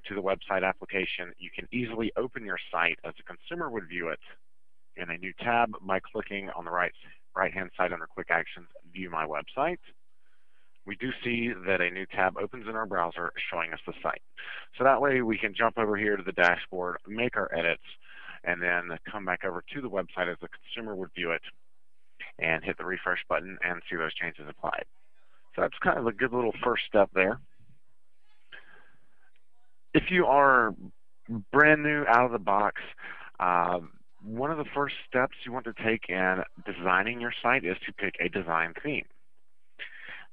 to the website application, you can easily open your site as a consumer would view it in a new tab by clicking on the right-hand side under Quick Actions, View My Website. We do see that a new tab opens in our browser showing us the site. So that way we can jump over here to the dashboard, make our edits, and then come back over to the website as the consumer would view it and hit the refresh button and see those changes applied. So that's kind of a good little first step there. If you are brand new out of the box, one of the first steps you want to take in designing your site is to pick a design theme.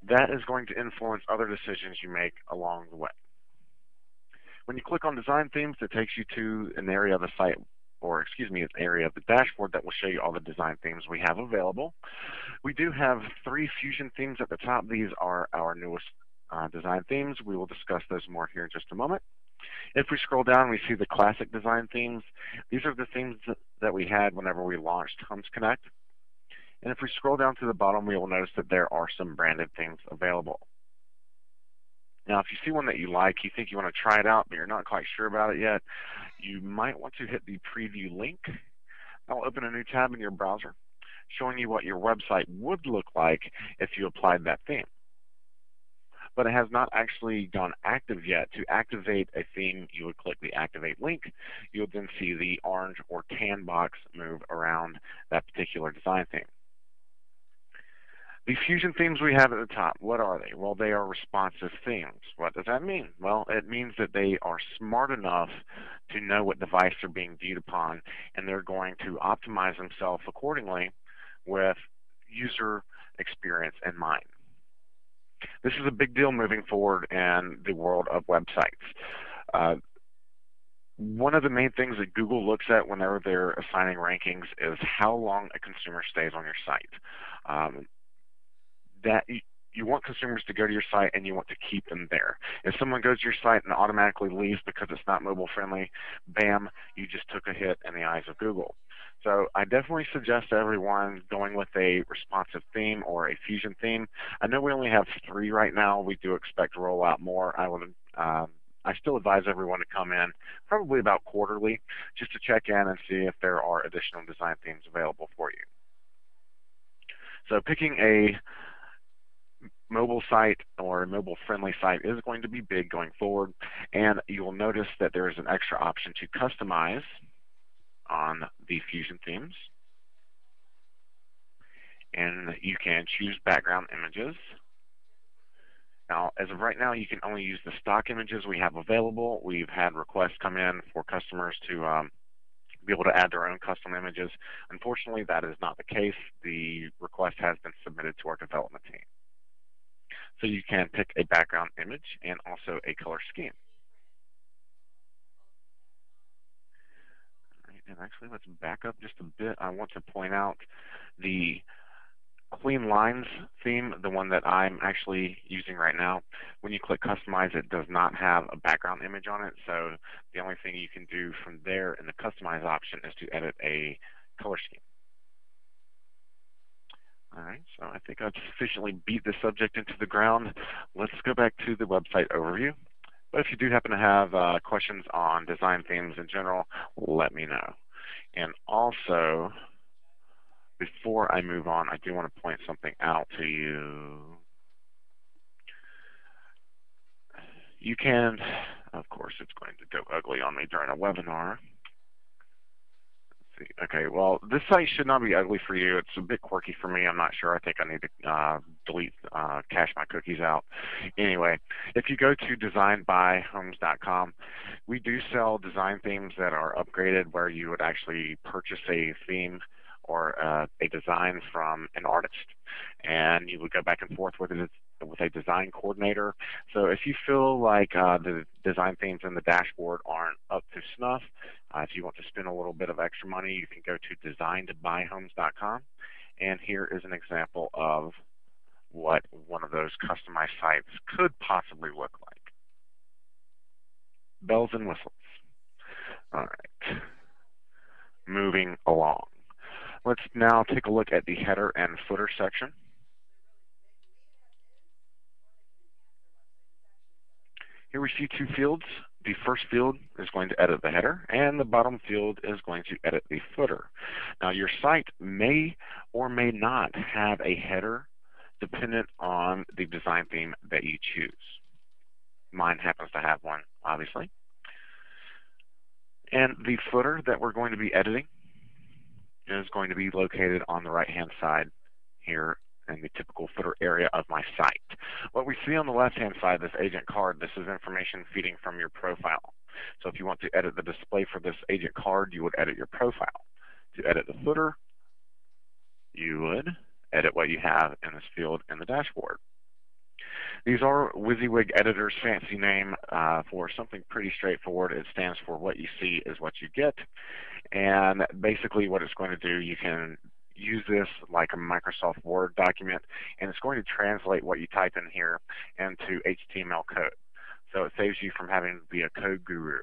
That is going to influence other decisions you make along the way. When you click on design themes, it takes you to an area of the site, or excuse me, an area of the dashboard that will show you all the design themes we have available. We do have 3 Fusion themes at the top. These are our newest design themes. We will discuss those more here in just a moment. If we scroll down, we see the classic design themes. These are the themes that we had whenever we launched Homes Connect. And if we scroll down to the bottom, we will notice that there are some branded themes available. Now, if you see one that you like, you think you want to try it out, but you're not quite sure about it yet, you might want to hit the preview link. That will open a new tab in your browser, showing you what your website would look like if you applied that theme. But it has not actually gone active yet. To activate a theme, you would click the Activate link. You'll then see the orange or tan box move around that particular design theme. The Fusion themes we have at the top, what are they? Well, they are responsive themes. What does that mean? Well, it means that they are smart enough to know what device they're being viewed upon, and they're going to optimize themselves accordingly with user experience in mind. This is a big deal moving forward in the world of websites. One of the main things that Google looks at whenever they're assigning rankings is how long a consumer stays on your site. You want consumers to go to your site and you want to keep them there. If someone goes to your site and automatically leaves because it's not mobile friendly, bam, you just took a hit in the eyes of Google. So I definitely suggest to everyone going with a responsive theme or a Fusion theme. I know we only have 3 right now. We do expect to roll out more. I still advise everyone to come in probably about quarterly just to check in and see if there are additional design themes available for you. So picking a mobile site or a mobile-friendly site is going to be big going forward, and you will notice that there is an extra option to customize on the Fusion themes, and you can choose background images. Now, as of right now, you can only use the stock images we have available. We've had requests come in for customers to be able to add their own custom images. Unfortunately, that is not the case. The request has been submitted to our development team. So you can pick a background image and also a color scheme. All right, and actually, let's back up just a bit. I want to point out the Clean Lines theme, the one that I'm actually using right now. When you click Customize, it does not have a background image on it. So the only thing you can do from there in the Customize option is to edit a color scheme. All right, so I think I've sufficiently beat the subject into the ground. Let's go back to the website overview. But if you do happen to have questions on design themes in general, let me know. And also, before I move on, I do want to point something out to you. You can, of course, it's going to go ugly on me during a webinar. Okay, well, this site should not be ugly for you. It's a bit quirky for me. I'm not sure. I think I need to cache my cookies out. Anyway, if you go to designbyhomes.com, we do sell design themes that are upgraded where you would actually purchase a theme or a design from an artist, and you would go back and forth with it with a design coordinator. So if you feel like the design themes in the dashboard aren't up to snuff, if you want to spend a little bit of extra money, you can go to designbyhomes.com, and here is an example of what one of those customized sites could possibly look like. Bells and whistles. All right. Moving along. Let's now take a look at the header and footer section. Here we see two fields. The first field is going to edit the header, and the bottom field is going to edit the footer. Now, your site may or may not have a header dependent on the design theme that you choose. Mine happens to have one, obviously. And the footer that we're going to be editing is going to be located on the right-hand side here in the typical footer area of my site. What we see on the left-hand side, this agent card, this is information feeding from your profile. So if you want to edit the display for this agent card, you would edit your profile. To edit the footer, you would edit what you have in this field in the dashboard. These are WYSIWYG Editor's fancy name for something pretty straightforward. It stands for what you see is what you get. And basically what it's going to do, you can use this like a Microsoft Word document, and it's going to translate what you type in here into HTML code. So it saves you from having to be a code guru.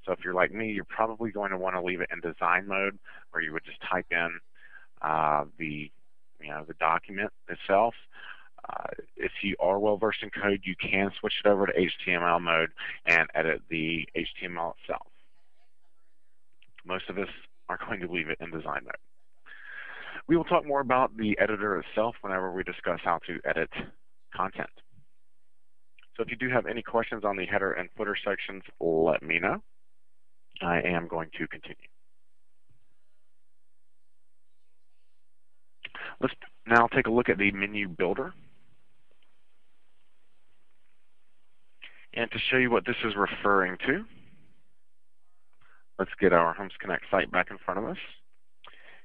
So if you're like me, you're probably going to want to leave it in design mode, where you would just type in the document itself. If you are well versed in code, you can switch it over to HTML mode and edit the HTML itself. Most of us are going to leave it in design mode. We will talk more about the editor itself whenever we discuss how to edit content. So if you do have any questions on the header and footer sections, let me know. I am going to continue. Let's now take a look at the menu builder. And to show you what this is referring to, let's get our Homes Connect site back in front of us.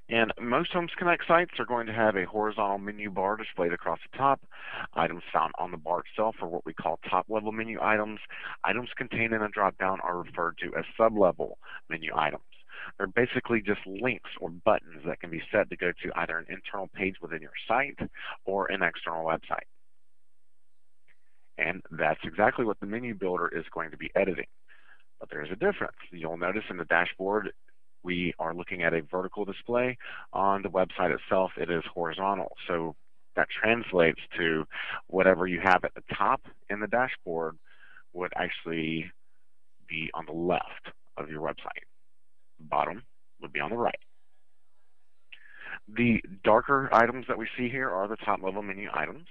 And most Homes Connect sites are going to have a horizontal menu bar displayed across the top. Items found on the bar itself are what we call top-level menu items. Items contained in a drop-down are referred to as sub-level menu items. They're basically just links or buttons that can be set to go to either an internal page within your site or an external website. And that's exactly what the menu builder is going to be editing. But there's a difference. You'll notice in the dashboard, we are looking at a vertical display. On the website itself, it is horizontal. So that translates to whatever you have at the top in the dashboard would actually be on the left of your website. The bottom would be on the right. The darker items that we see here are the top-level menu items,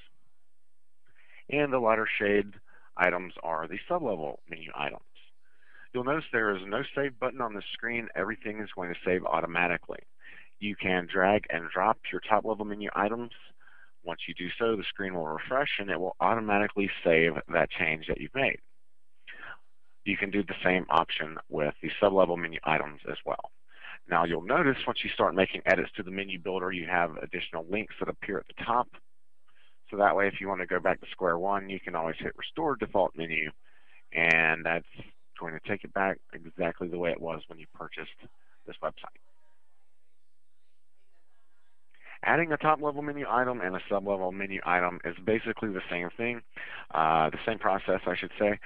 and the lighter shade items are the sub-level menu items. You'll notice there is no save button on the screen. Everything is going to save automatically. You can drag and drop your top-level menu items. Once you do so, the screen will refresh and it will automatically save that change that you've made. You can do the same option with the sub-level menu items as well. Now you'll notice once you start making edits to the menu builder, you have additional links that appear at the top. So that way, if you want to go back to square one, you can always hit Restore Default Menu, and that's going to take it back exactly the way it was when you purchased this website. Adding a top-level menu item and a sub-level menu item is basically the same thing, the same process, I should say.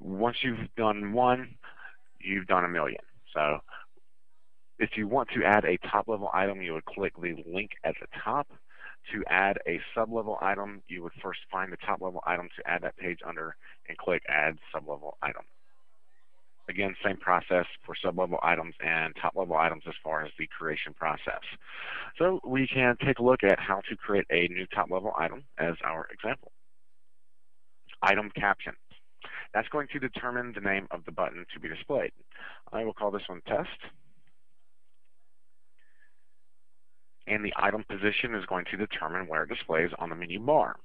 Once you've done one, you've done a million. So if you want to add a top-level item, you would click the link at the top. To add a sub-level item, you would first find the top-level item to add that page under and click Add Sub-Level Item. Again, same process for sub-level items and top-level items as far as the creation process. So we can take a look at how to create a new top-level item as our example. Item caption. That's going to determine the name of the button to be displayed. I will call this one Test. And the item position is going to determine where it displays on the menu bar.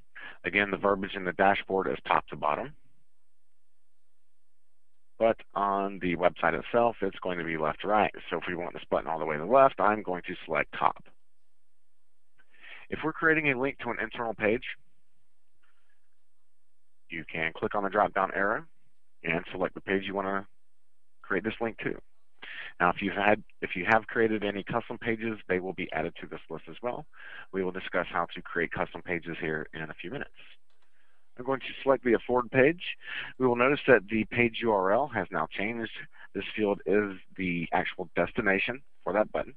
Again, the verbiage in the dashboard is top to bottom. But on the website itself, it's going to be left to right. So if we want this button all the way to the left, I'm going to select top. If we're creating a link to an internal page, you can click on the drop-down arrow and select the page you want to create this link to. Now, if you have created any custom pages, they will be added to this list as well. We will discuss how to create custom pages here in a few minutes. I'm going to select the Afford page. We will notice that the page URL has now changed. This field is the actual destination for that button.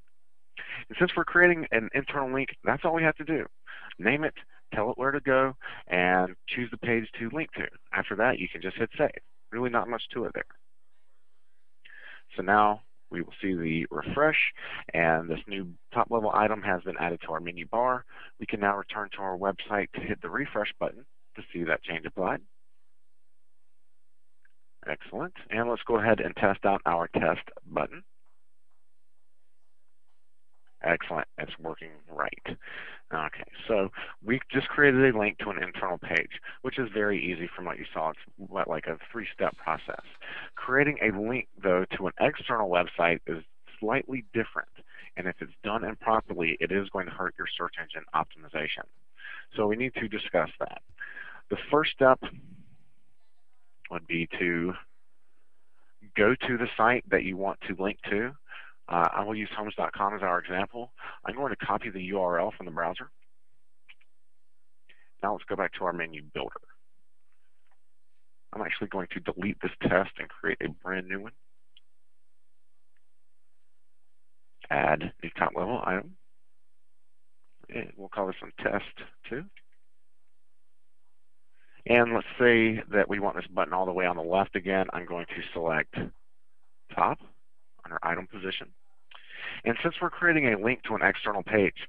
And since we're creating an internal link, that's all we have to do. Name it, tell it where to go, and choose the page to link to. After that, you can just hit Save. Really not much to it there. So now we will see the refresh, and this new top-level item has been added to our menu bar. We can now return to our website to hit the refresh button to see that change applied. Excellent. And let's go ahead and test out our test button. Excellent. It's working right. Okay, so we just created a link to an internal page, which is very easy from what you saw. It's like a three-step process. Creating a link, though, to an external website is slightly different, and if it's done improperly, it is going to hurt your search engine optimization. So we need to discuss that. The first step would be to go to the site that you want to link to. I will use homes.com as our example. I'm going to copy the URL from the browser. Now let's go back to our menu builder. I'm actually going to delete this test and create a brand new one. Add new top level item. And we'll call this one test 2. And let's say that we want this button all the way on the left again. I'm going to select top under item position. And since we're creating a link to an external page,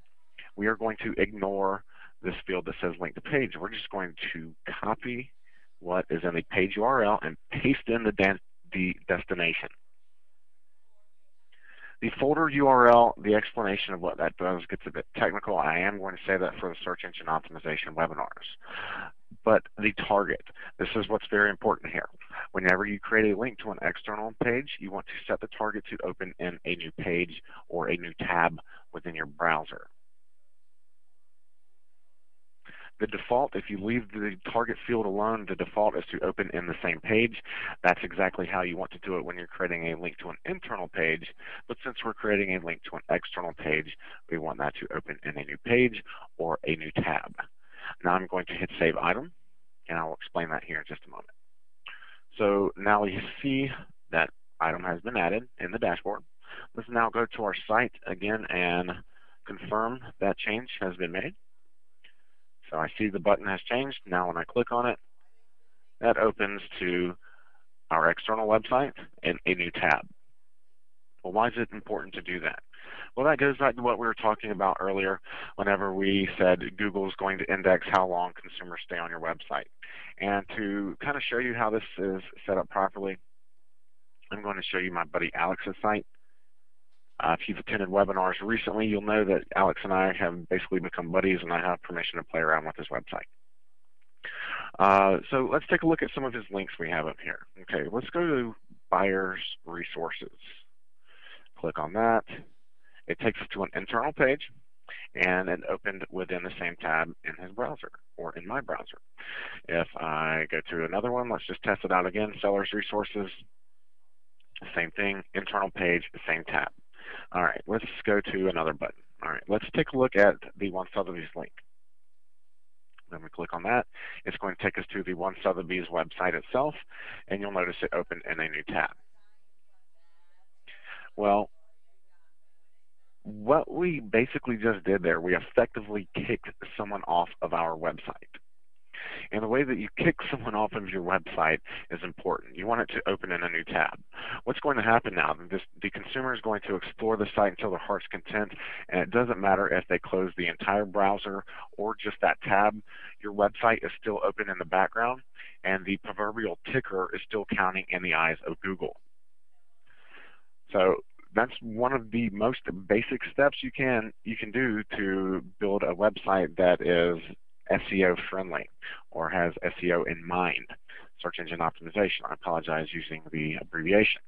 we are going to ignore this field that says link to page. We're just going to copy what is in the page URL and paste in the destination. The folder URL, the explanation of what that does gets a bit technical. I am going to say that for the search engine optimization webinars. But the target, this is what's very important here. Whenever you create a link to an external page, you want to set the target to open in a new page or a new tab within your browser. The default, if you leave the target field alone, the default is to open in the same page. That's exactly how you want to do it when you're creating a link to an internal page. But since we're creating a link to an external page, we want that to open in a new page or a new tab. Now I'm going to hit Save Item, and I'll explain that here in just a moment. So now we see that item has been added in the dashboard. Let's now go to our site again and confirm that change has been made. So I see the button has changed. Now when I click on it, that opens to our external website and a new tab. Well, why is it important to do that? Well, that goes back to what we were talking about earlier whenever we said Google is going to index how long consumers stay on your website. And to kind of show you how this is set up properly, I'm going to show you my buddy Alex's site. If you've attended webinars recently, you'll know that Alex and I have basically become buddies, and I have permission to play around with his website. So let's take a look at some of his links we have up here. Okay, let's go to Buyer's Resources. Click on that. It takes us to an internal page, and it opened within the same tab in his browser, or in my browser. If I go to another one, let's just test it out again. Seller's Resources, same thing. Internal page, same tab. All right, let's go to another button. All right, let's take a look at the One Sotheby's link. When we click on that, it's going to take us to the One Sotheby's website itself, and you'll notice it opened in a new tab. Well, what we basically just did there, we effectively kicked someone off of our website. And the way that you kick someone off of your website is important. You want it to open in a new tab. What's going to happen now? The consumer is going to explore the site until their heart's content, and it doesn't matter if they close the entire browser or just that tab. Your website is still open in the background, and the proverbial ticker is still counting in the eyes of Google. So that's one of the most basic steps you can do to build a website that is SEO friendly or has SEO in mind, search engine optimization. I apologize using the abbreviation.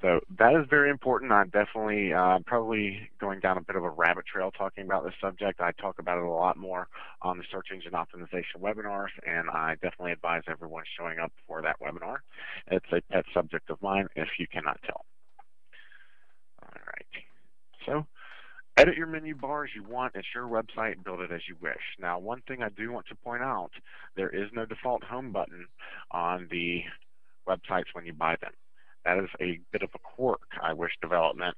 So that is very important. I'm definitely probably going down a bit of a rabbit trail talking about this subject. I talk about it a lot more on the search engine optimization webinars, and I definitely advise everyone showing up for that webinar. It's a pet subject of mine, if you cannot tell. All right. So edit your menu bar as you want. It's your website. Build it as you wish. Now, one thing I do want to point out, there is no default home button on the websites when you buy them. That is a bit of a quirk. I wish development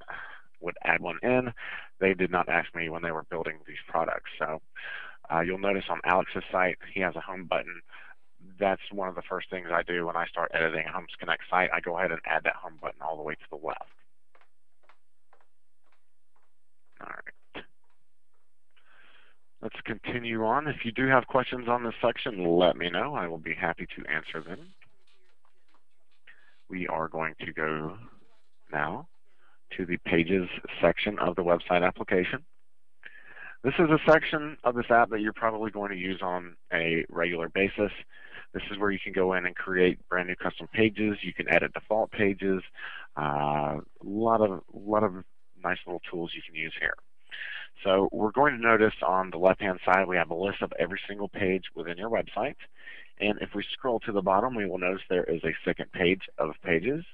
would add one in. They did not ask me when they were building these products. So you'll notice on Alex's site, he has a home button. that's one of the first things I do when I start editing a Homes Connect site. I go ahead and add that home button all the way to the left. All right. Let's continue on. If you do have questions on this section, let me know. I will be happy to answer them. We are going to go now to the Pages section of the website application. This is a section of this app that you're probably going to use on a regular basis. This is where you can go in and create brand new custom pages. You can edit default pages. A lot of nice little tools you can use here. So we're going to notice on the left-hand side we have a list of every single page within your website. And if we scroll to the bottom, we will notice there is a second page of pages.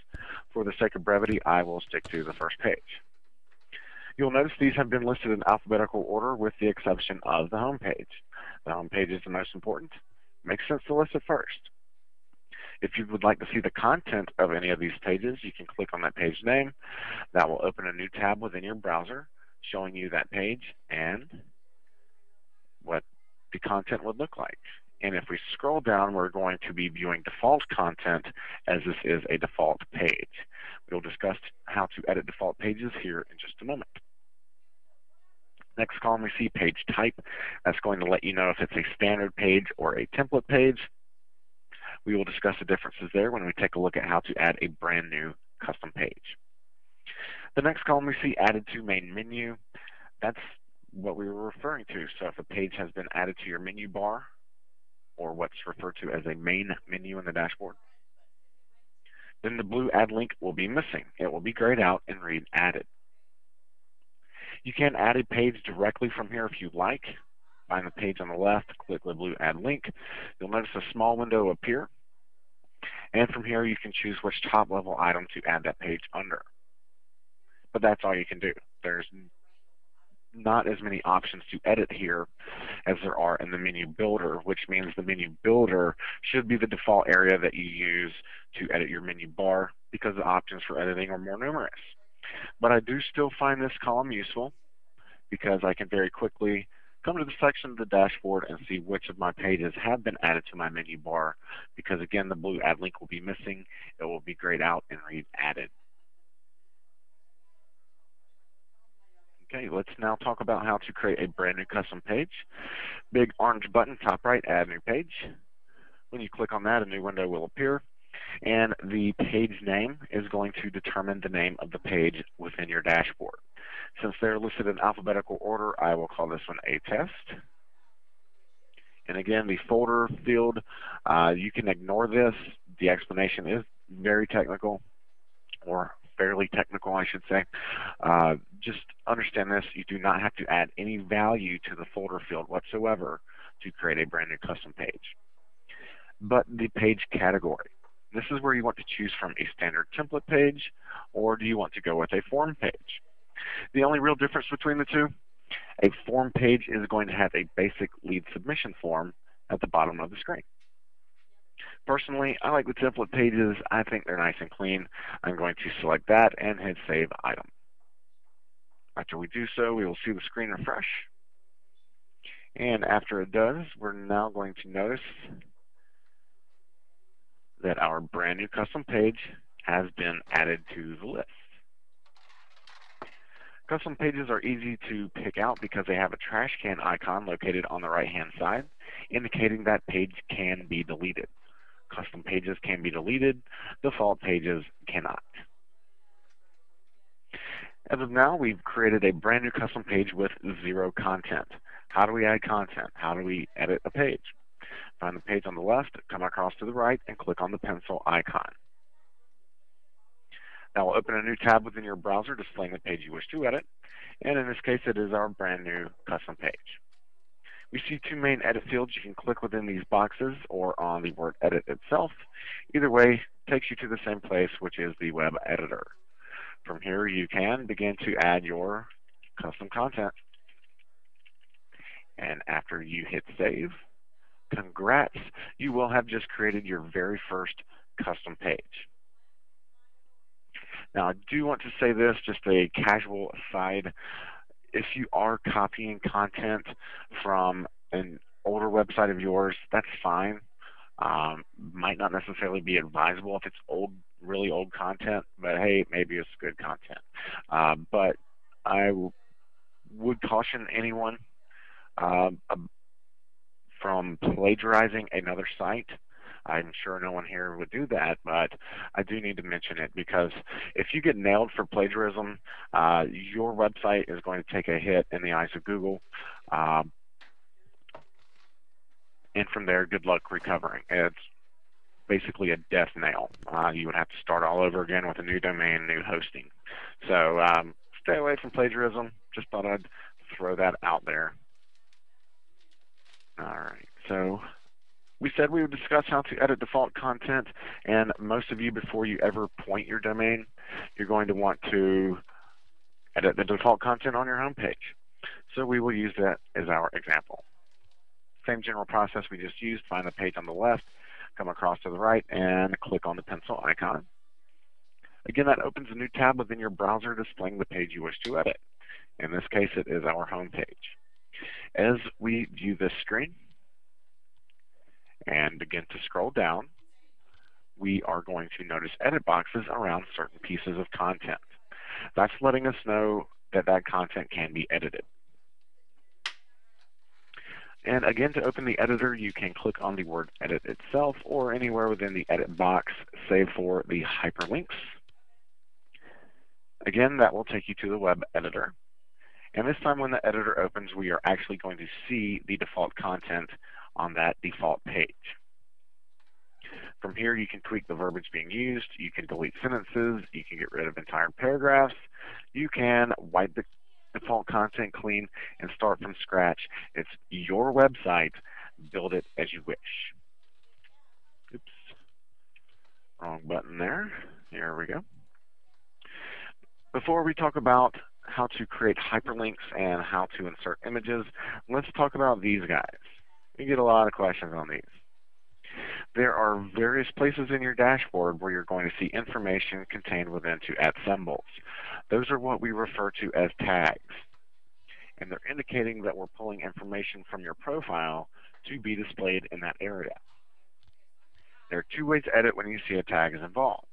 For the sake of brevity, I will stick to the first page. You'll notice these have been listed in alphabetical order with the exception of the home page. The home page is the most important. It makes sense to list it first. If you would like to see the content of any of these pages, you can click on that page name. That will open a new tab within your browser showing you that page and what the content would look like. And if we scroll down, we're going to be viewing default content as this is a default page. We'll discuss how to edit default pages here in just a moment. Next column we see page type. That's going to let you know if it's a standard page or a template page. We will discuss the differences there when we take a look at how to add a brand new custom page. The next column we see added to main menu. That's what we were referring to. So if a page has been added to your menu bar, or what's referred to as a main menu in the dashboard, then the blue add link will be missing. It will be grayed out and read added. You can add a page directly from here if you'd like. Find the page on the left, click the blue add link. You'll notice a small window appear. And from here you can choose which top level item to add that page under. But that's all you can do. There's not as many options to edit here as there are in the menu builder, which means the menu builder should be the default area that you use to edit your menu bar because the options for editing are more numerous. But I do still find this column useful because I can very quickly come to the section of the dashboard and see which of my pages have been added to my menu bar because, again, the blue add link will be missing. It will be grayed out and read added. Okay, let's now talk about how to create a brand new custom page. Big orange button, top right, add new page. When you click on that, a new window will appear. And the page name is going to determine the name of the page within your dashboard. Since they're listed in alphabetical order, I will call this one a test. And again, the folder field, you can ignore this. The explanation is very technical, or fairly technical, I should say. Just understand this, you do not have to add any value to the folder field whatsoever to create a brand new custom page. But the page category. This is where you want to choose from a standard template page, or do you want to go with a form page? The only real difference between the two, a form page is going to have a basic lead submission form at the bottom of the screen. Personally, I like the template pages. I think they're nice and clean. I'm going to select that and hit Save Item. After we do so, we will see the screen refresh. And after it does, we're now going to notice that our brand new custom page has been added to the list. Custom pages are easy to pick out because they have a trash can icon located on the right-hand side, indicating that page can be deleted. Custom pages can be deleted, default pages cannot. As of now, we've created a brand new custom page with 0 content. How do we add content? How do we edit a page? Find the page on the left, come across to the right, and click on the pencil icon. That will open a new tab within your browser displaying the page you wish to edit, and in this case it is our brand new custom page. We see 2 main edit fields. You can click within these boxes or on the word edit itself. Either way takes you to the same place, which is the web editor. From here you can begin to add your custom content. And after you hit save, congrats, you will have just created your very first custom page. Now I do want to say this, just a casual aside. If you are copying content from an older website of yours, that's fine. Might not necessarily be advisable if it's old, really old content, but hey, maybe it's good content. But I would caution anyone from plagiarizing another site. I'm sure no one here would do that, but I do need to mention it because if you get nailed for plagiarism, your website is going to take a hit in the eyes of Google. And from there, good luck recovering. It's basically a death nail. You would have to start all over again with a new domain, new hosting. So stay away from plagiarism. Just thought I'd throw that out there. All right, so we said we would discuss how to edit default content, and most of you, before you ever point your domain, you're going to want to edit the default content on your home page. So we will use that as our example. Same general process we just used. Find the page on the left, come across to the right, and click on the pencil icon. Again, that opens a new tab within your browser displaying the page you wish to edit. In this case, it is our home page. As we view this screen and begin to scroll down, we are going to notice edit boxes around certain pieces of content. That's letting us know that that content can be edited. And again, to open the editor, you can click on the word edit itself or anywhere within the edit box, save for the hyperlinks. Again, that will take you to the web editor. And this time when the editor opens, we are actually going to see the default content on that default page. From here, you can tweak the verbiage being used, you can delete sentences, you can get rid of entire paragraphs, you can wipe the default content clean and start from scratch. It's your website. Build it as you wish. Oops. Wrong button there. Here we go. Before we talk about how to create hyperlinks and how to insert images, let's talk about these guys. You get a lot of questions on these. There are various places in your dashboard where you're going to see information contained within @ symbols. Those are what we refer to as tags. And they're indicating that we're pulling information from your profile to be displayed in that area. There are two ways to edit when you see a tag is involved.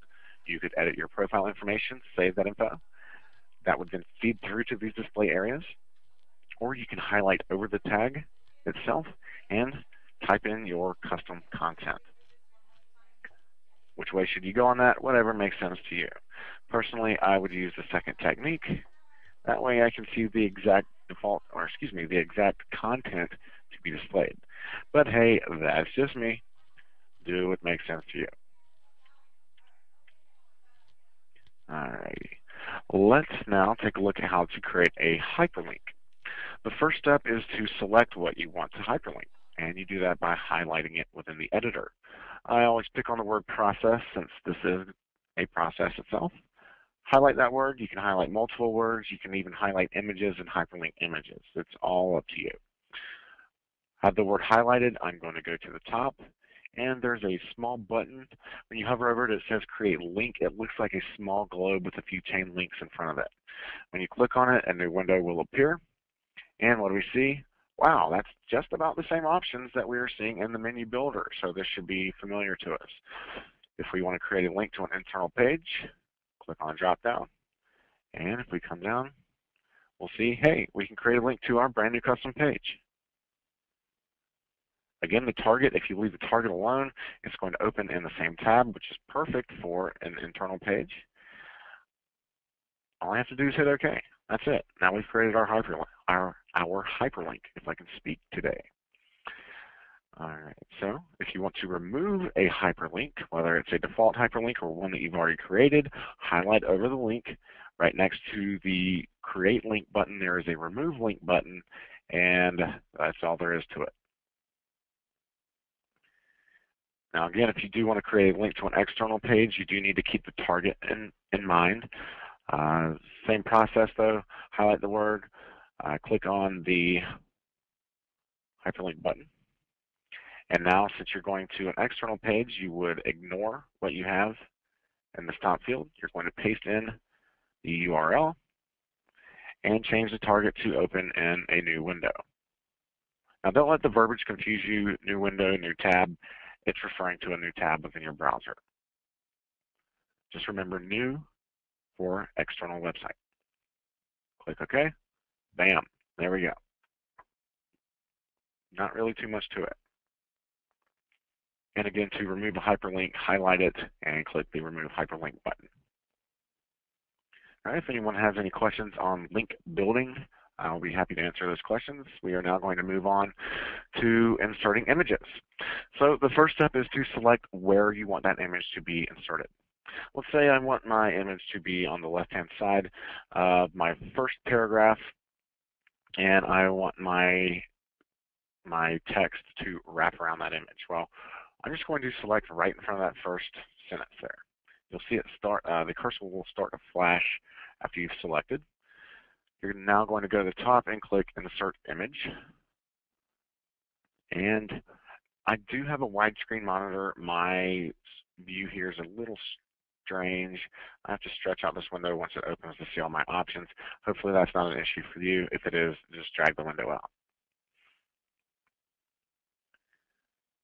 You could edit your profile information, save that info. That would then feed through to these display areas. Or you can highlight over the tag itself and type in your custom content. Which way should you go on that? Whatever makes sense to you. Personally, I would use the second technique. That way I can see the exact the exact content to be displayed. But hey, that's just me. Do what makes sense to you. Alrighty. Let's now take a look at how to create a hyperlink. The first step is to select what you want to hyperlink, and you do that by highlighting it within the editor. I always pick on the word process since this is a process itself. Highlight that word. You can highlight multiple words. You can even highlight images and hyperlink images. It's all up to you. Have the word highlighted. I'm going to go to the top, and there's a small button. When you hover over it, it says create link. It looks like a small globe with a few chain links in front of it. When you click on it, a new window will appear. And what do we see? Wow, that's just about the same options that we were seeing in the menu builder, so this should be familiar to us. If we want to create a link to an internal page, click on drop down. And if we come down, we'll see, hey, we can create a link to our brand new custom page. Again, the target, if you leave the target alone, it's going to open in the same tab, which is perfect for an internal page. All I have to do is hit OK. That's it. Now we've created our hyperlink, if I can speak today. All right, so if you want to remove a hyperlink, whether it's a default hyperlink or one that you've already created, highlight over the link. Right next to the Create Link button, there is a Remove Link button, and that's all there is to it. Now again, if you do want to create a link to an external page, you do need to keep the target in mind. Same process though, highlight the word, click on the hyperlink button. And now since you're going to an external page, you would ignore what you have in the stop field. You're going to paste in the URL and change the target to open in a new window. Now don't let the verbiage confuse you, new window, new tab. it's referring to a new tab within your browser. Just remember new for external website. Click OK. Bam. There we go. Not really too much to it. And again, to remove a hyperlink, highlight it and click the Remove Hyperlink button. All right, if anyone has any questions on link building, I'll be happy to answer those questions. We are now going to move on to inserting images. So the first step is to select where you want that image to be inserted. Let's say I want my image to be on the left-hand side of my first paragraph, and I want my text to wrap around that image. Well, I'm just going to select right in front of that first sentence there. You'll see it start, the cursor will start to flash after you've selected. You're now going to go to the top and click Insert Image. And I do have a widescreen monitor. My view here is a little strange. I have to stretch out this window once it opens to see all my options. Hopefully that's not an issue for you. If it is, just drag the window out.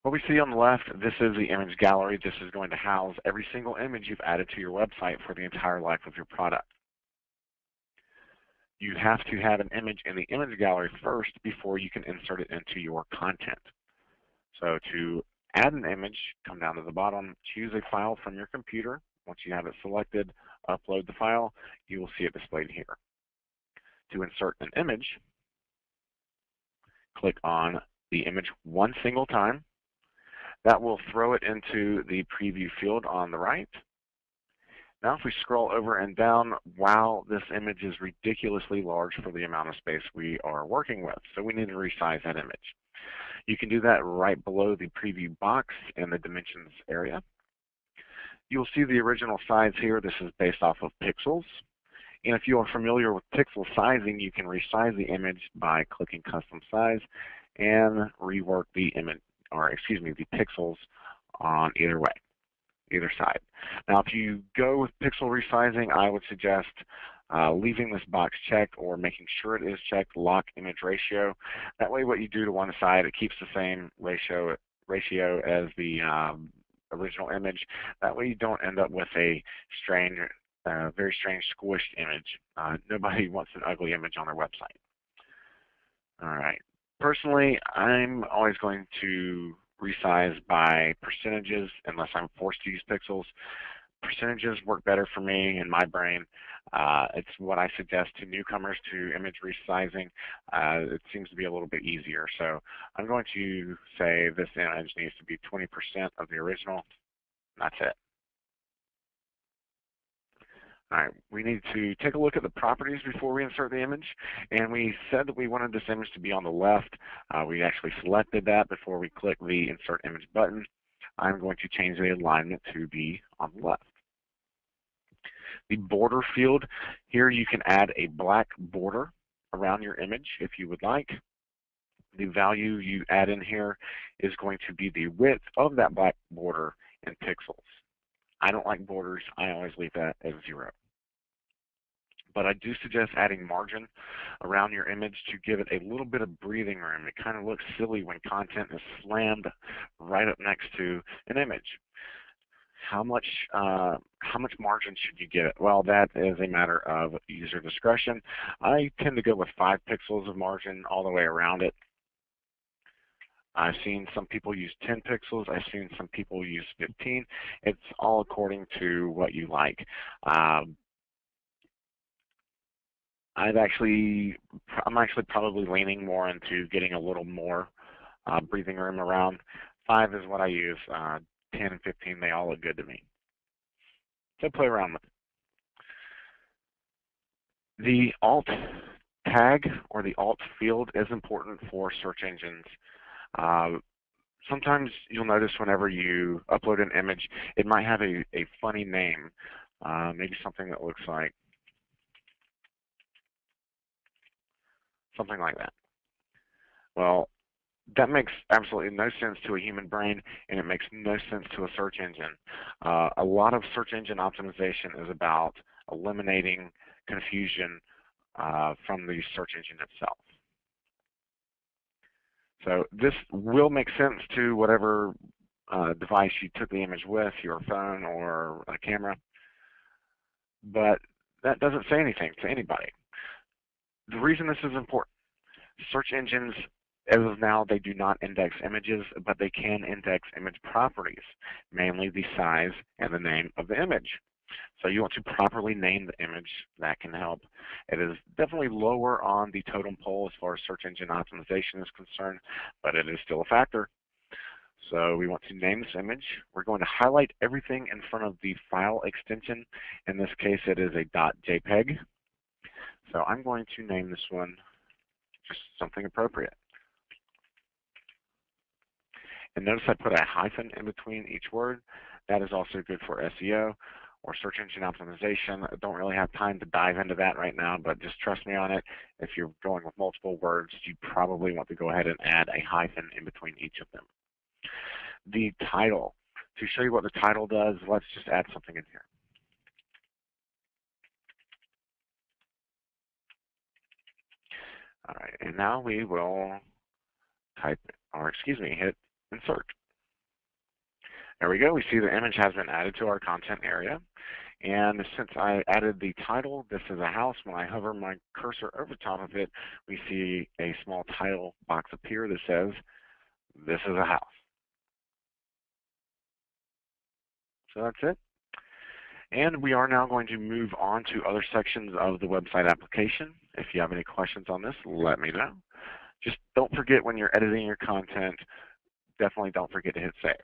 What we see on the left, this is the image gallery. This is going to house every single image you've added to your website for the entire life of your product. You have to have an image in the image gallery first before you can insert it into your content. So to add an image, come down to the bottom, choose a file from your computer. Once you have it selected, upload the file. You will see it displayed here. To insert an image, click on the image one single time. That will throw it into the preview field on the right. Now if we scroll over and down, wow, this image is ridiculously large for the amount of space we are working with. So we need to resize that image. You can do that right below the preview box in the dimensions area. You'll see the original size here. This is based off of pixels. And if you are familiar with pixel sizing, you can resize the image by clicking Custom Size and rework the image, or excuse me, the pixels on either way, either side. Now, if you go with pixel resizing, I would suggest leaving this box checked or making sure it is checked, lock image ratio. That way what you do to one side, it keeps the same ratio as the original image. That way you don't end up with a strange, very strange squished image. Nobody wants an ugly image on their website. All right. Personally, I'm always going to resize by percentages unless I'm forced to use pixels. Percentages work better for me in my brain. It's what I suggest to newcomers to image resizing. It seems to be a little bit easier. So I'm going to say this image needs to be 20% of the original. That's it. All right, we need to take a look at the properties before we insert the image, and we said that we wanted this image to be on the left. We actually selected that before we click the Insert Image button. I'm going to change the alignment to be on the left. The border field, here you can add a black border around your image if you would like. The value you add in here is going to be the width of that black border in pixels. I don't like borders. I always leave that at 0. But I do suggest adding margin around your image to give it a little bit of breathing room. It kind of looks silly when content is slammed right up next to an image. How much margin should you give it? Well, that is a matter of user discretion. I tend to go with 5 pixels of margin all the way around it. I've seen some people use 10 pixels. I've seen some people use 15. It's all according to what you like. I'm actually probably leaning more into getting a little more breathing room around. 5 is what I use. 10 and 15, they all look good to me. So play around with it. The alt tag or the alt field is important for search engines. Sometimes you'll notice whenever you upload an image, it might have a funny name, maybe something that looks like something like that. Well, that makes absolutely no sense to a human brain, and it makes no sense to a search engine. A lot of search engine optimization is about eliminating confusion from the search engine itself. So this will make sense to whatever device you took the image with, your phone or a camera, but that doesn't say anything to anybody. The reason this is important, search engines, as of now, they do not index images, but they can index image properties, mainly the size and the name of the image. So you want to properly name the image. That can help. It is definitely lower on the totem pole as far as search engine optimization is concerned, but it is still a factor. So we want to name this image. We're going to highlight everything in front of the file extension. In this case, it is a .jpeg. So I'm going to name this one just something appropriate. And notice I put a hyphen in between each word. That is also good for SEO or search engine optimization. I don't really have time to dive into that right now, but just trust me on it. If you're going with multiple words, you probably want to go ahead and add a hyphen in between each of them. The title. To show you what the title does, let's just add something in here. All right, and now we will hit insert. There we go. We see the image has been added to our content area. And since I added the title, this is a house, when I hover my cursor over top of it, we see a small title box appear that says, this is a house. So that's it. And we are now going to move on to other sections of the website application. If you have any questions on this, let me know. Just don't forget when you're editing your content, definitely don't forget to hit save.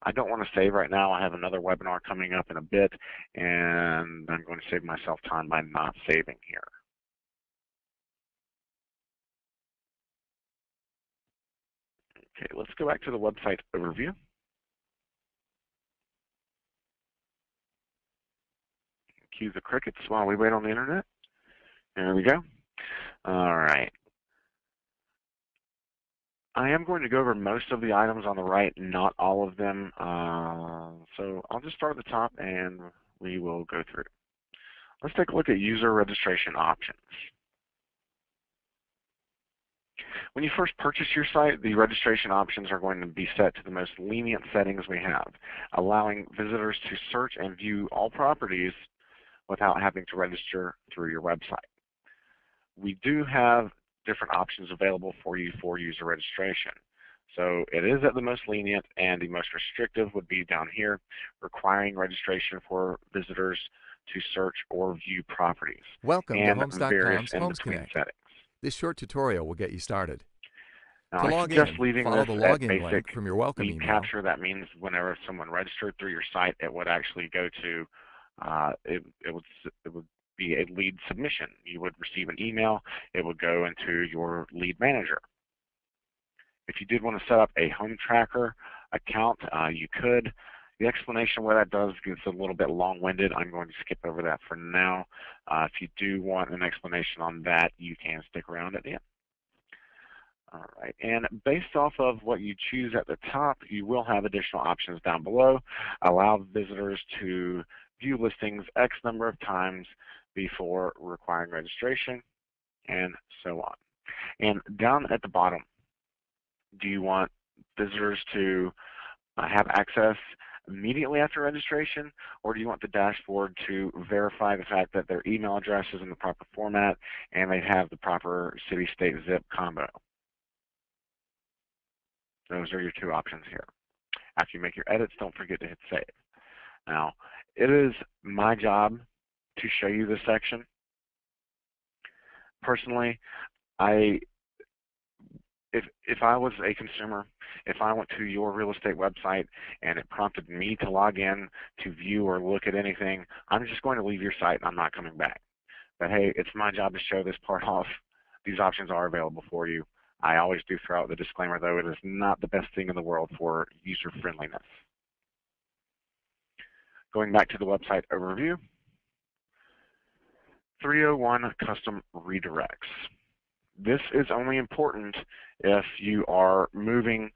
I don't want to save right now. I have another webinar coming up in a bit, and I'm going to save myself time by not saving here. Okay, let's go back to the website overview. Cue the crickets while we wait on the internet. There we go. All right. I am going to go over most of the items on the right, not all of them. So I'll just start at the top and we will go through. Let's take a look at user registration options. When you first purchase your site, the registration options are going to be set to the most lenient settings we have, allowing visitors to search and view all properties without having to register through your website. We do have different options available for you for user registration. So it is at the most lenient, and the most restrictive would be down here, requiring registration for visitors to search or view properties. Welcome and to Homes.com's Homes in-between Connect. settings. This short tutorial will get you started. Now, To I log suggest in, leaving follow this the at login link basic from your welcome lead email. capture. That means whenever someone registered through your site, it would actually go to, it would be a lead submission. You would receive an email. It would go into your lead manager. If you did want to set up a home tracker account, you could. The explanation of what that does gets a little bit long-winded. I'm going to skip over that for now. If you do want an explanation on that, you can stick around at the end. All right, and based off of what you choose at the top, you will have additional options down below. Allow visitors to view listings X number of times before requiring registration, and so on. And down at the bottom, do you want visitors to have access immediately after registration, or do you want the dashboard to verify the fact that their email address is in the proper format and they have the proper city, state, zip combo? Those are your two options here. After you make your edits, don't forget to hit save. Now, it is my job to show you this section. Personally, if I was a consumer, if I went to your real estate website and it prompted me to log in to view or look at anything, I'm just going to leave your site and I'm not coming back. But hey, it's my job to show this part off. These options are available for you. I always do throw out the disclaimer, though, it is not the best thing in the world for user friendliness. Going back to the website overview, 301 custom redirects. This is only important if you are moving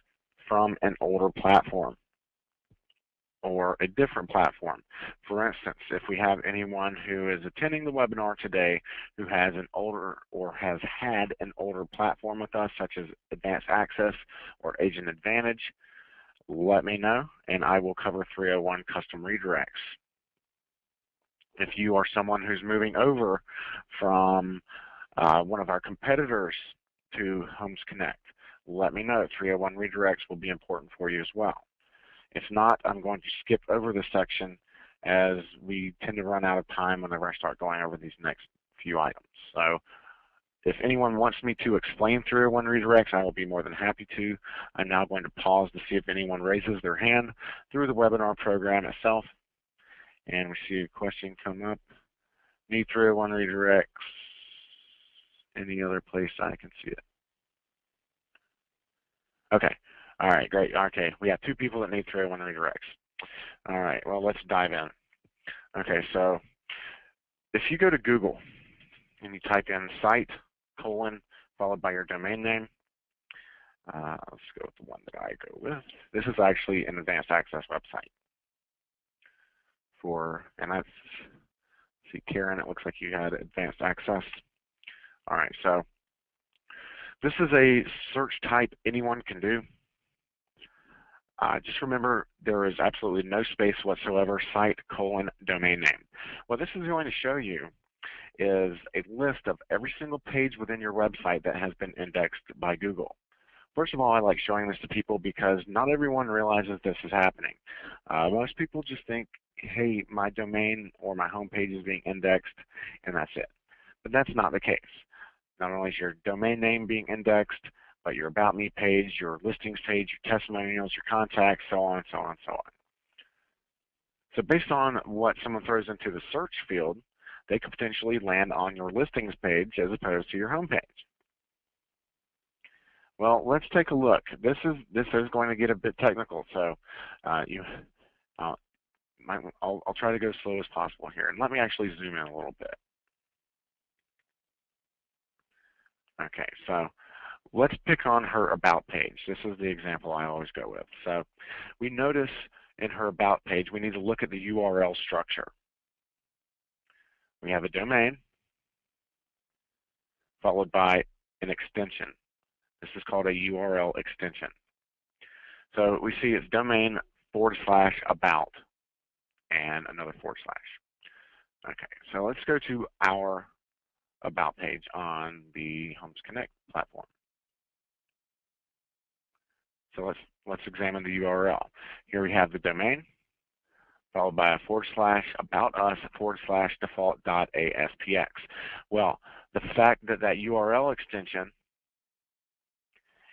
from an older platform or a different platform. For instance, if we have anyone who is attending the webinar today who has an older or has had an older platform with us, such as Advanced Access or Agent Advantage, let me know, and I will cover 301 custom redirects. If you are someone who's moving over from one of our competitors to Homes Connect, let me know. 301 redirects will be important for you as well. If not, I'm going to skip over this section as we tend to run out of time whenever I start going over these next few items. So if anyone wants me to explain 301 redirects, I will be more than happy to. I'm now going to pause to see if anyone raises their hand through the webinar program itself. And we see a question come up. Need 301 redirects. Any other place I can see it? Okay. All right, great. Okay, we have 2 people that need 301 redirects. All right, well, let's dive in. Okay, so if you go to Google and you type in site, followed by your domain name, let's go with the one that I go with. This is actually an advanced access website. And that's, see, Karen, it looks like you had advanced access. All right, so this is a search type anyone can do. Just remember, there is absolutely no space whatsoever, site, domain name. What this is going to show you is a list of every single page within your website that has been indexed by Google. First of all, I like showing this to people because not everyone realizes this is happening. Most people just think, hey, my domain or my home page is being indexed, and that's it. But that's not the case. Not only is your domain name being indexed, but your About Me page, your listings page, your testimonials, your contacts, so on and so on and so on. So based on what someone throws into the search field, they could potentially land on your listings page as opposed to your home page. Well, let's take a look. This is going to get a bit technical, so I'll try to go slow as possible here. And let me actually zoom in a little bit. Okay, so let's pick on her About page. This is the example I always go with. So we notice in her About page, we need to look at the URL structure. We have a domain followed by an extension. This is called a URL extension. So we see it's domain /about and another /. Okay, so let's go to our About page on the Homes Connect platform. So let's examine the URL. Here we have the domain followed by a /aboutus /default.aspx. Well, the fact that that URL extension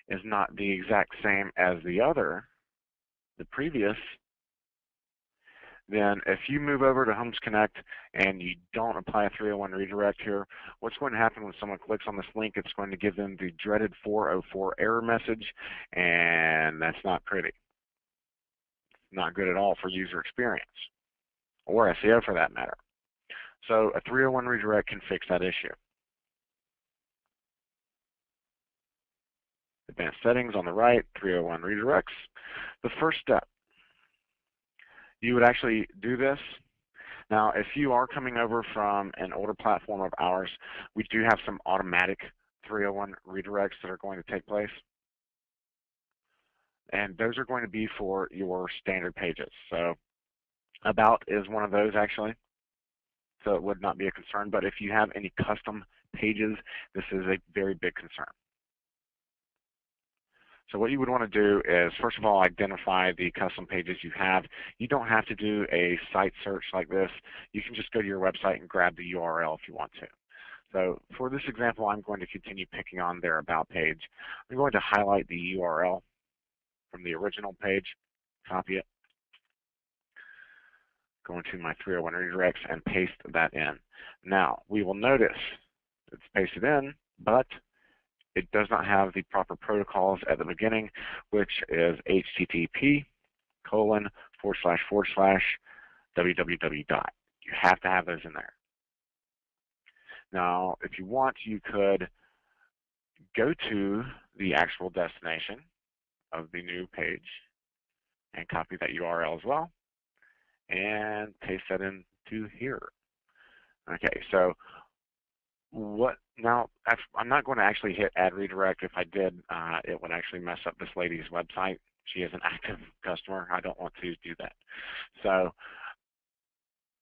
is not the exact same as the previous, then if you move over to Homes Connect and you don't apply a 301 redirect here, what's going to happen when someone clicks on this link, it's going to give them the dreaded 404 error message, and that's not pretty. Not good at all for user experience, or SEO for that matter. So a 301 redirect can fix that issue. Advanced settings on the right, 301 redirects. The first step, you would actually do this. Now, if you are coming over from an older platform of ours, we do have some automatic 301 redirects that are going to take place. And those are going to be for your standard pages. So About is one of those actually. So it would not be a concern. But if you have any custom pages, this is a very big concern. So what you would want to do is, first of all, identify the custom pages you have. You don't have to do a site search like this. You can just go to your website and grab the URL if you want to. So for this example, I'm going to continue picking on their About page. I'm going to highlight the URL from the original page, copy it, go into my 301 redirects and paste that in. Now, we will notice it's pasted in, but it does not have the proper protocols at the beginning, which is http:// www. You have to have those in there. Now, if you want, you could go to the actual destination of the new page and copy that URL as well and paste that into here. Okay, so now I'm not going to actually hit add redirect. If I did, it would actually mess up this lady's website. She is an active customer. I don't want to do that. So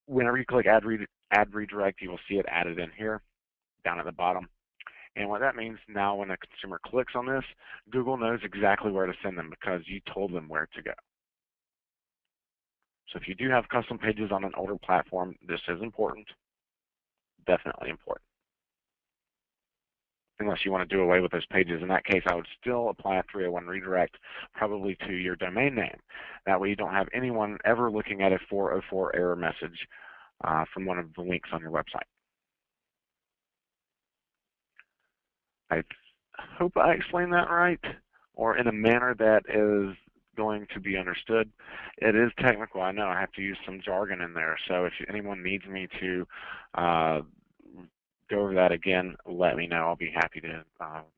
whenever you click add redirect, you will see it added in here down at the bottom. And what that means now, when a consumer clicks on this, Google knows exactly where to send them because you told them where to go. So if you do have custom pages on an older platform, this is important, definitely important. Unless you want to do away with those pages. In that case, I would still apply a 301 redirect, probably to your domain name. That way you don't have anyone ever looking at a 404 error message from one of the links on your website. I hope I explained that right, or in a manner that is going to be understood. It is technical. I know I have to use some jargon in there, so if anyone needs me to go over that again, let me know. I'll be happy to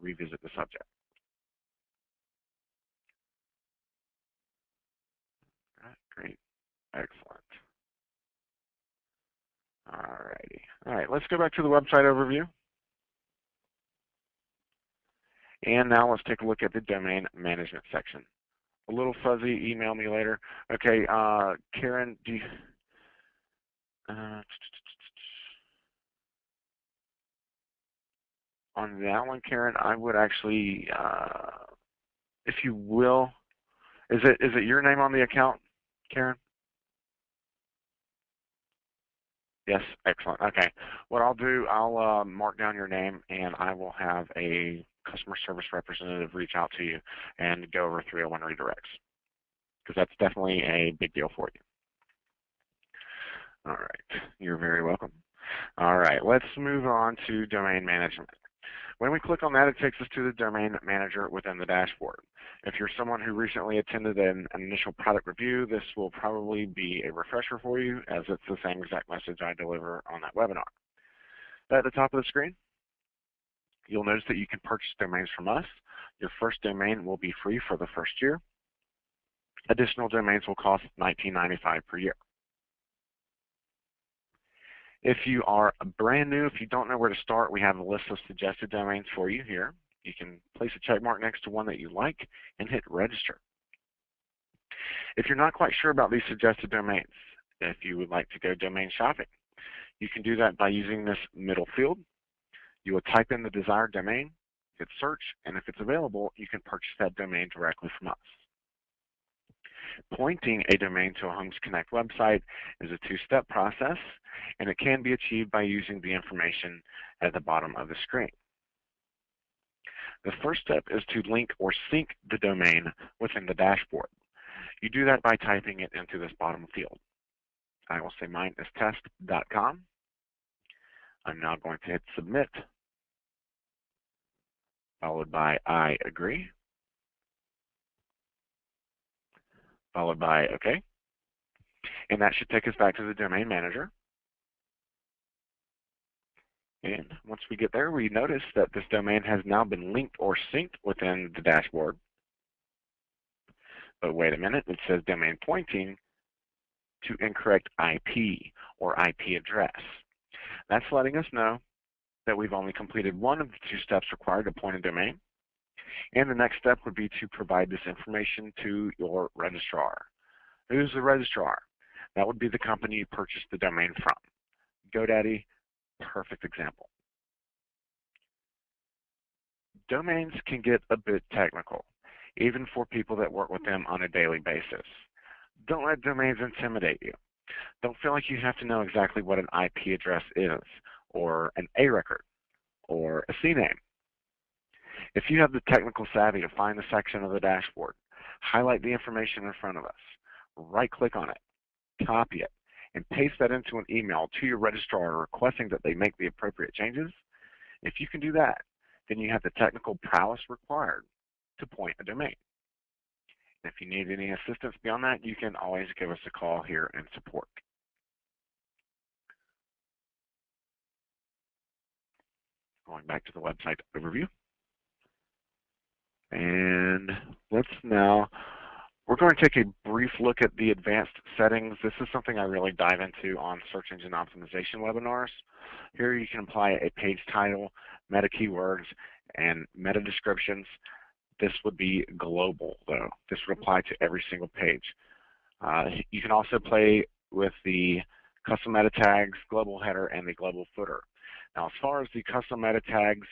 revisit the subject. All right, great, excellent. Alrighty. All right, let's go back to the website overview. And now let's take a look at the domain management section. A little fuzzy, email me later. Okay, Karen, do you, on that one, Karen, I would actually, if you will, is it your name on the account, Karen? Yes, excellent. Okay, what I'll do, I'll mark down your name, and I will have a customer service representative reach out to you and go over 301 redirects, because that's definitely a big deal for you. All right, you're very welcome. All right, let's move on to domain management. When we click on that, it takes us to the domain manager within the dashboard. If you're someone who recently attended an initial product review, this will probably be a refresher for you, as it's the same exact message I deliver on that webinar. At the top of the screen, you'll notice that you can purchase domains from us. Your first domain will be free for the first year. Additional domains will cost $19.95 per year. If you are brand new, if you don't know where to start, we have a list of suggested domains for you here. You can place a check mark next to one that you like and hit register. If you're not quite sure about these suggested domains, if you would like to go domain shopping, you can do that by using this middle field. You will type in the desired domain, hit search, and if it's available, you can purchase that domain directly from us. Pointing a domain to a Homes Connect website is a two-step process, and it can be achieved by using the information at the bottom of the screen. The first step is to link or sync the domain within the dashboard. You do that by typing it into this bottom field. I will say mine is test.com. I'm now going to hit submit, followed by I agree, followed by OK. And that should take us back to the domain manager. And once we get there, we notice that this domain has now been linked or synced within the dashboard. But wait a minute, it says domain pointing to incorrect IP or IP address. That's letting us know that we've only completed one of the two steps required to point a domain. And the next step would be to provide this information to your registrar. Who's the registrar? That would be the company you purchased the domain from. GoDaddy, perfect example. Domains can get a bit technical, even for people that work with them on a daily basis. Don't let domains intimidate you. Don't feel like you have to know exactly what an IP address is, or an A record, or a CNAME. If you have the technical savvy to find the section of the dashboard, highlight the information in front of us, right-click on it, copy it, and paste that into an email to your registrar requesting that they make the appropriate changes, if you can do that, then you have the technical prowess required to point a domain. And if you need any assistance beyond that, you can always give us a call here in support. Going back to the website overview. And let's now, we're going to take a brief look at the advanced settings. This is something I really dive into on search engine optimization webinars. Here you can apply a page title, meta keywords, and meta descriptions This would be global, though. This would apply to every single page. You can also play with the custom meta tags, global header, and the global footer. Now, as far as the custom meta tags,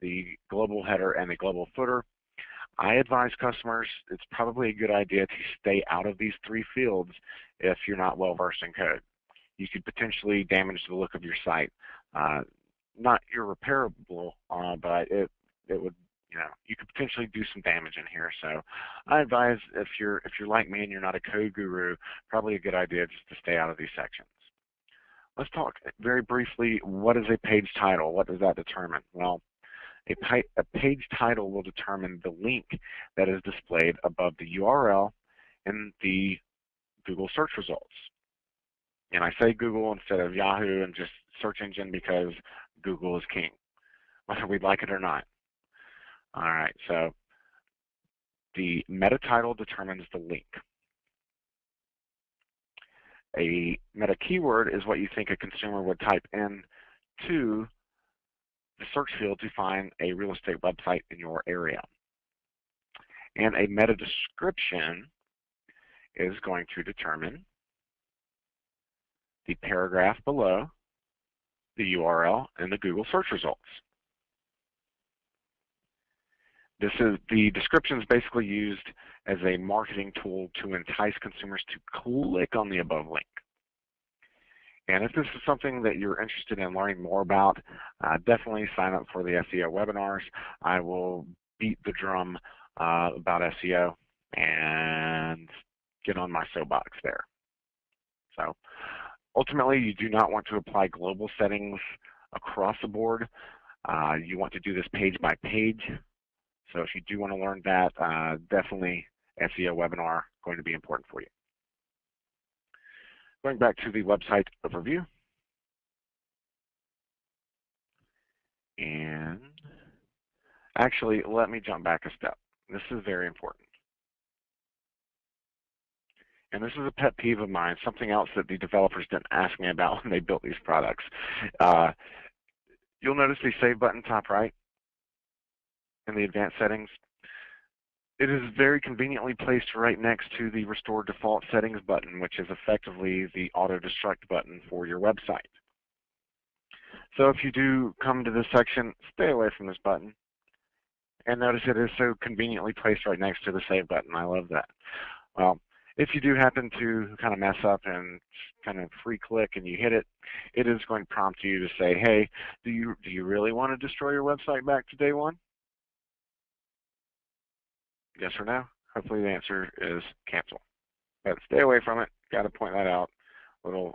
the global header, and the global footer, I advise customers it's probably a good idea to stay out of these three fields if you're not well versed in code. You could potentially damage the look of your site. Not irreparable, but it would, you could potentially do some damage in here. So I advise if you're like me and you're not a code guru, probably a good idea just to stay out of these sections. Let's talk very briefly, what is a page title? What does that determine? Well, a page title will determine the link that is displayed above the URL in the Google search results. And I say Google instead of Yahoo and just search engine because Google is king, whether we like it or not. All right, so the meta title determines the link. A meta keyword is what you think a consumer would type in to the search field to find a real estate website in your area. And a meta description is going to determine the paragraph below the URL and the Google search results. The description is basically used as a marketing tool to entice consumers to click on the above link. And if this is something that you're interested in learning more about, definitely sign up for the SEO webinars. I will beat the drum about SEO and get on my soapbox there. So ultimately, you do not want to apply global settings across the board. You want to do this page by page. So if you do want to learn that, definitely SEO webinar going to be important for you. Going back to the website overview. And actually, let me jump back a step. This is very important. And this is a pet peeve of mine, something else that the developers didn't ask me about when they built these products. You'll notice the Save button top right in the advanced settings. It is very conveniently placed right next to the Restore Default Settings button, which is effectively the auto-destruct button for your website. So if you do come to this section, stay away from this button. And notice it is so conveniently placed right next to the Save button. I love that. Well, if you do happen to kind of mess up and kind of free click and you hit it, it is going to prompt you to say, hey, do you really want to destroy your website back to day one? Yes or no? Hopefully the answer is cancel. But stay away from it. Got to point that out. Little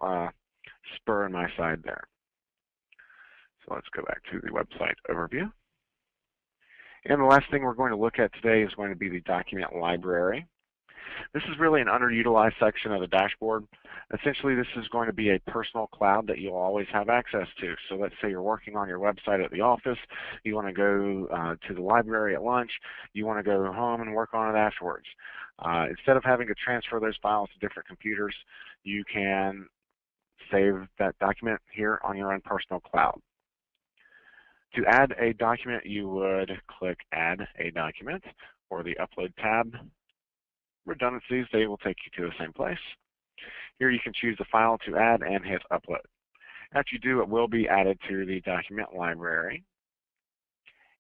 spur in my side there. So let's go back to the website overview. And the last thing we're going to look at today is going to be the document library. This is really an underutilized section of the dashboard. Essentially, this is going to be a personal cloud that you'll always have access to. So let's say you're working on your website at the office, you want to go to the library at lunch, you want to go home and work on it afterwards. Instead of having to transfer those files to different computers, you can save that document here on your own personal cloud. To add a document, you would click Add a Document or the Upload tab. Redundancies, they will take you to the same place. Here you can choose the file to add and hit Upload. After you do, it will be added to the document library.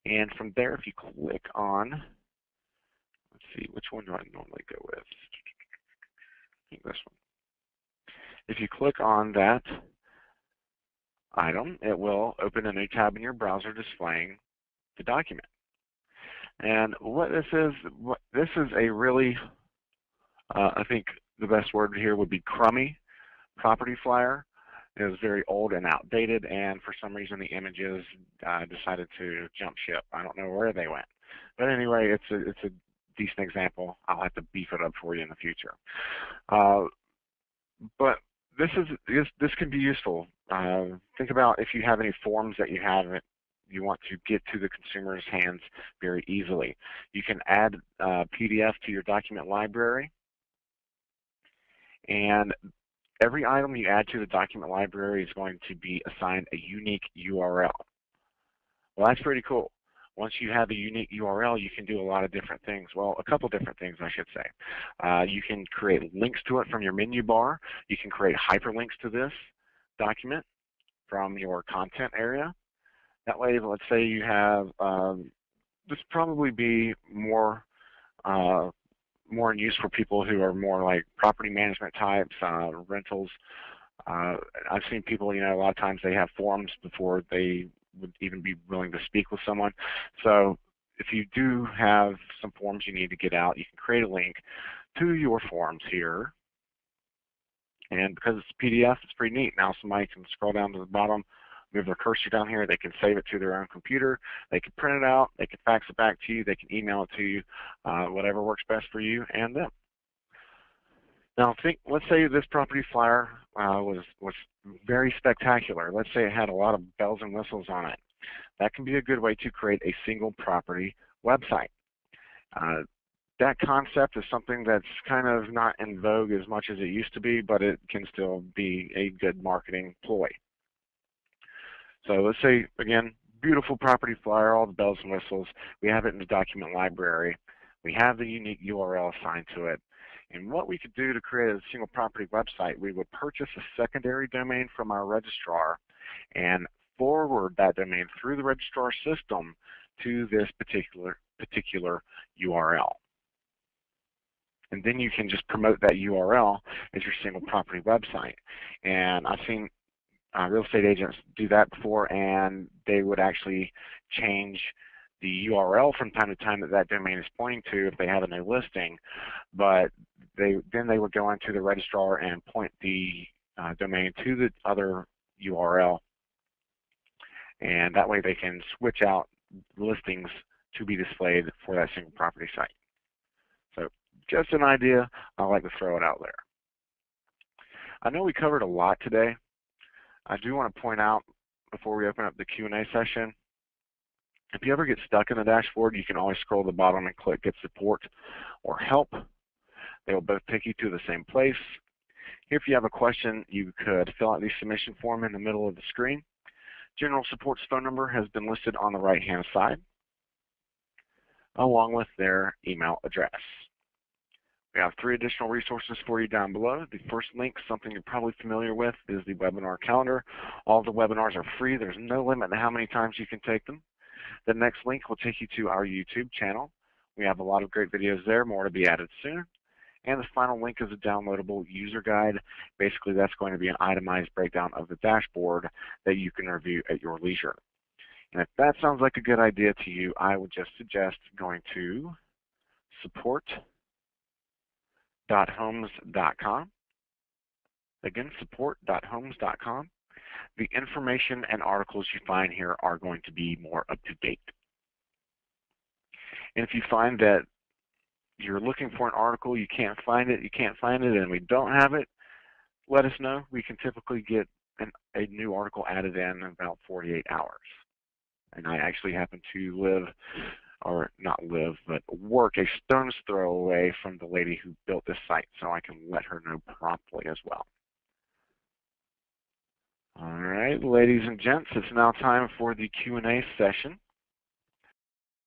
And from there, if you click on, let's see, which one do I normally go with? I think this one. If you click on that item, it will open a new tab in your browser displaying the document. And what this is a really, I think the best word here would be crummy property flyer. It is very old and outdated, and for some reason the images decided to jump ship. I don't know where they went. But anyway, it's a decent example. I'll have to beef it up for you in the future. But this can be useful. Think about if you have any forms that you want to get to the consumer's hands very easily. You can add PDF to your document library, and every item you add to the document library is going to be assigned a unique URL. Well, that's pretty cool. Once you have a unique URL, you can do a lot of different things. Well, a couple different things, I should say. You can create links to it from your menu bar. You can create hyperlinks to this document from your content area. That way, let's say you have, this probably be more more in use for people who are more like property management types, rentals. I've seen people, a lot of times they have forums before they would even be willing to speak with someone. So if you do have some forms you need to get out, you can create a link to your forms here. And because it's a PDF, it's pretty neat. Now somebody can scroll down to the bottom, move their cursor down here, they can save it to their own computer, they can print it out, they can fax it back to you, they can email it to you, whatever works best for you and them. Now let's say this property flyer was very spectacular. Let's say it had a lot of bells and whistles on it. That can be a good way to create a single property website. That concept is something that's kind of not in vogue as much as it used to be, but it can still be a good marketing ploy. So let's say, again, beautiful property flyer, all the bells and whistles. We have it in the document library. We have the unique URL assigned to it. And what we could do to create a single property website, we would purchase a secondary domain from our registrar and forward that domain through the registrar system to this particular URL. And then you can just promote that URL as your single property website. And I've seen real estate agents do that before, and they would actually change the URL from time to time that domain is pointing to if they have a new listing, but then they would go into the registrar and point the domain to the other URL, and that way they can switch out listings to be displayed for that single property site. So just an idea, I like to throw it out there. I know we covered a lot today. I do want to point out before we open up the Q&A session, if you ever get stuck in the dashboard, you can always scroll to the bottom and click Get Support or Help. They will both take you to the same place. Here, if you have a question, you could fill out the submission form in the middle of the screen. General Support's phone number has been listed on the right-hand side, along with their email address. We have 3 additional resources for you down below. The first link, something you're probably familiar with, is the webinar calendar. All the webinars are free. There's no limit to how many times you can take them. The next link will take you to our YouTube channel. We have a lot of great videos there, more to be added soon. And the final link is a downloadable user guide. Basically, that's going to be an itemized breakdown of the dashboard that you can review at your leisure. And if that sounds like a good idea to you, I would just suggest going to support.homes.com. Again, support.homes.com. The information and articles you find here are going to be more up to date. And if you find that you're looking for an article, you can't find it, and we don't have it, let us know. We can typically get a new article added in about 48 hours. And I actually happen to live, or not live, but work a stone's throw away from the lady who built this site, so I can let her know promptly as well. All right, ladies and gents, it's now time for the Q&A session.